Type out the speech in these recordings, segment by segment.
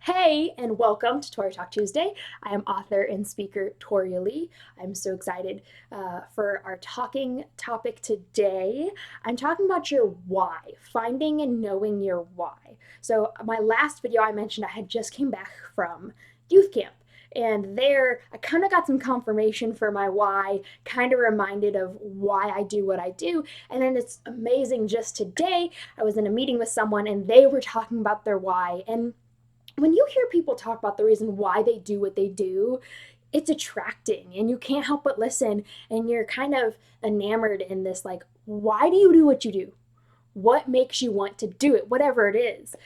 Hey, and welcome to Toria Talk Tuesday. I am author and speaker Toria Leigh. I'm so excited for our talking topic today. I'm talking about your why, finding and knowing your why. So, my last video I mentioned I had just came back from youth camp. And there, I kind of got some confirmation for my why, kind of reminded of why I do what I do. And then it's amazing just today, I was in a meeting with someone and they were talking about their why. And when you hear people talk about the reason why they do what they do, it's attracting and you can't help but listen and you're kind of enamored in this like, why do you do what you do? What makes you want to do it? Whatever it is.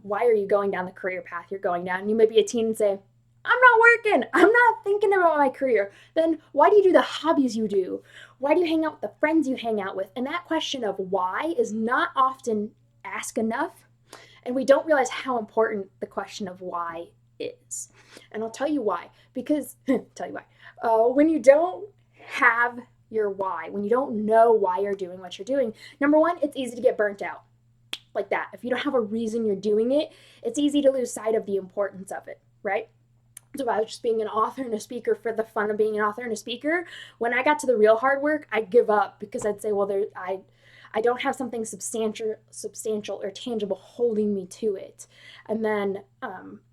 Why are you going down the career path you're going down? You may be a teen and say, I'm not working. I'm not thinking about my career. Then why do you do the hobbies you do? Why do you hang out with the friends you hang out with? And that question of why is not often asked enough, and we don't realize how important the question of why is. And I'll tell you why. Because, tell you why. When you don't have your why, when you don't know why you're doing what you're doing, number one, it's easy to get burnt out like that. If you don't have a reason you're doing it, it's easy to lose sight of the importance of it, right? So if I was just being an author and a speaker for the fun of being an author and a speaker, when I got to the real hard work, I'd give up because I'd say, well, I don't have something substantial or tangible holding me to it. And then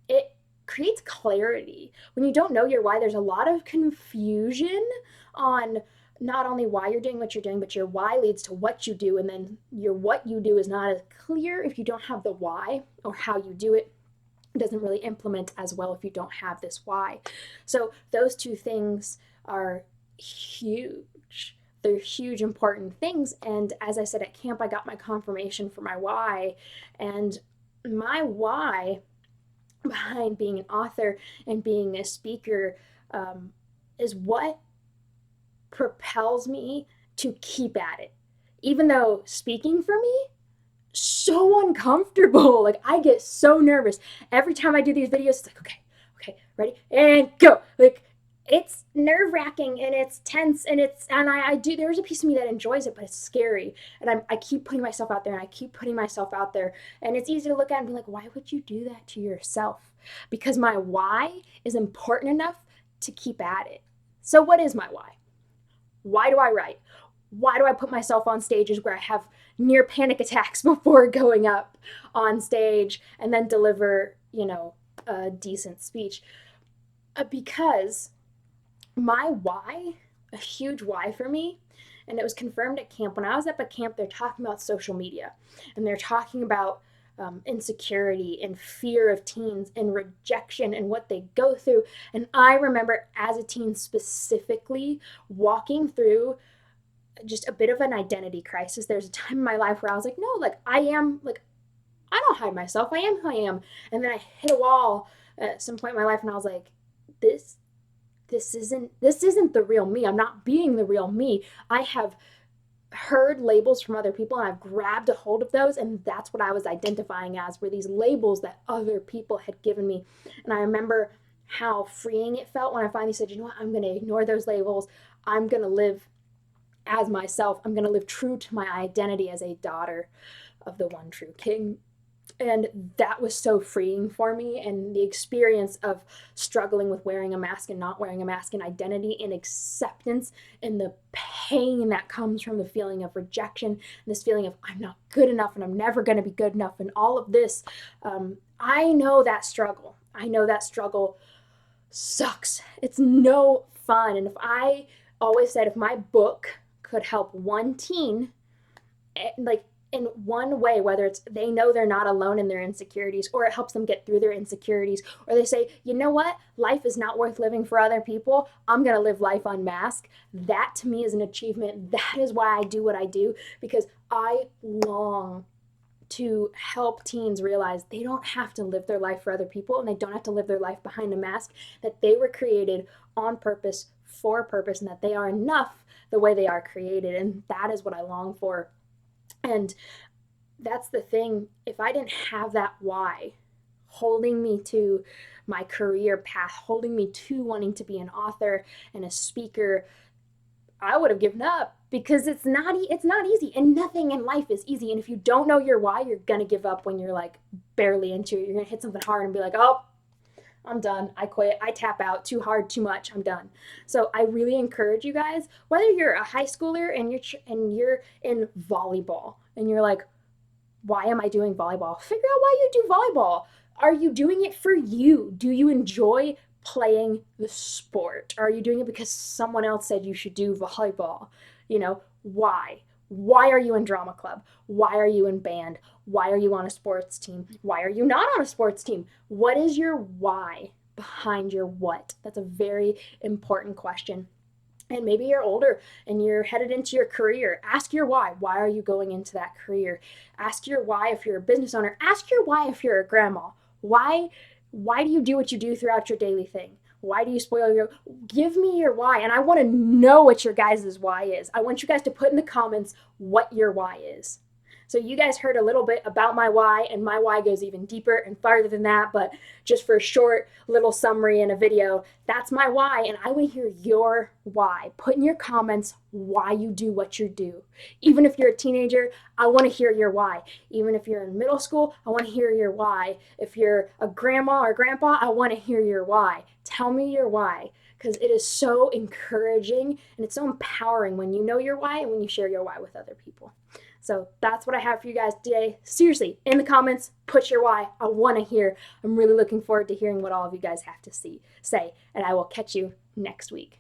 it creates clarity. When you don't know your why, there's a lot of confusion on not only why you're doing what you're doing, but your why leads to what you do. And then your what you do is not as clear if you don't have the why or how you do it. It doesn't really implement as well if you don't have this why. So those two things are huge. They're huge, important things. And as I said at camp, I got my confirmation for my why. And my why behind being an author and being a speaker is what propels me to keep at it. Even though speaking for me, so uncomfortable. Like I get so nervous every time I do these videos. It's like, okay, ready and go. Like it's nerve wracking and it's tense and I do. There's a piece of me that enjoys it, but it's scary. And I keep putting myself out there and I keep putting myself out there. And it's easy to look at and be like, why would you do that to yourself? Because my why is important enough to keep at it. So what is my why? Why do I write? Why do I put myself on stages where I have near panic attacks before going up on stage and then deliver, a decent speech? Because my why, a huge why for me, and it was confirmed at camp. When I was up at camp, they're talking about social media and they're talking about insecurity and fear of teens and rejection and what they go through. And I remember as a teen specifically walking through just a bit of an identity crisis. There's a time in my life where I was like, no, like I am, like I don't hide myself. I am who I am. And then I hit a wall at some point in my life, and I was like, this isn't the real me. I'm not being the real me. I have heard labels from other people and I've grabbed a hold of those, and that's what I was identifying as, were these labels that other people had given me. And I remember how freeing it felt when I finally said, you know what, I'm going to ignore those labels. I'm going to live as myself. I'm going to live true to my identity as a daughter of the one true king. And that was so freeing for me. And the experience of struggling with wearing a mask and not wearing a mask, and identity and acceptance, and the pain that comes from the feeling of rejection, and this feeling of I'm not good enough and I'm never going to be good enough, and all of this. I know that struggle. I know that struggle sucks. It's no fun. And if I always said, if my book could help one teen, like in one way, whether it's they know they're not alone in their insecurities, or it helps them get through their insecurities, or they say, you know what, life is not worth living for other people, I'm going to live life unmasked. That to me is an achievement. That is why I do what I do, because I long to help teens realize they don't have to live their life for other people, and they don't have to live their life behind a mask, that they were created on purpose, for a purpose, and that they are enough the way they are created. And that is what I long for. And that's the thing. If I didn't have that why holding me to my career path, holding me to wanting to be an author and a speaker, I would have given up, because it's not easy, and nothing in life is easy. And if you don't know your why, you're going to give up when you're like barely into it. You're going to hit something hard and be like, oh, I'm done. I quit. I tap out. Too hard, too much. I'm done. So I really encourage you guys, whether you're a high schooler and you're in volleyball and you're like, why am I doing volleyball? Figure out why you do volleyball. Are you doing it for you? Do you enjoy playing the sport? Are you doing it because someone else said you should do volleyball? Why? Why are you in drama club? Why are you in band? Why are you on a sports team? Why are you not on a sports team? What is your why behind your what? That's a very important question. And maybe you're older and you're headed into your career. Ask your why. Why are you going into that career? Ask your why if you're a business owner. Ask your why if you're a grandma. Why do you do what you do throughout your daily thing? Why do you spoil your give me your why? And I want to know what your guys' why is. I want you guys to put in the comments what your why is. So you guys heard a little bit about my why, and my why goes even deeper and farther than that, but just for a short little summary in a video, that's my why, and I want to hear your why. Put in your comments why you do what you do. Even if you're a teenager, I want to hear your why. Even if you're in middle school, I want to hear your why. If you're a grandma or grandpa, I want to hear your why. Tell me your why, because it is so encouraging and it's so empowering when you know your why and when you share your why with other people. So that's what I have for you guys today. Seriously, in the comments, put your why. I want to hear. I'm really looking forward to hearing what all of you guys have to say, and I will catch you next week.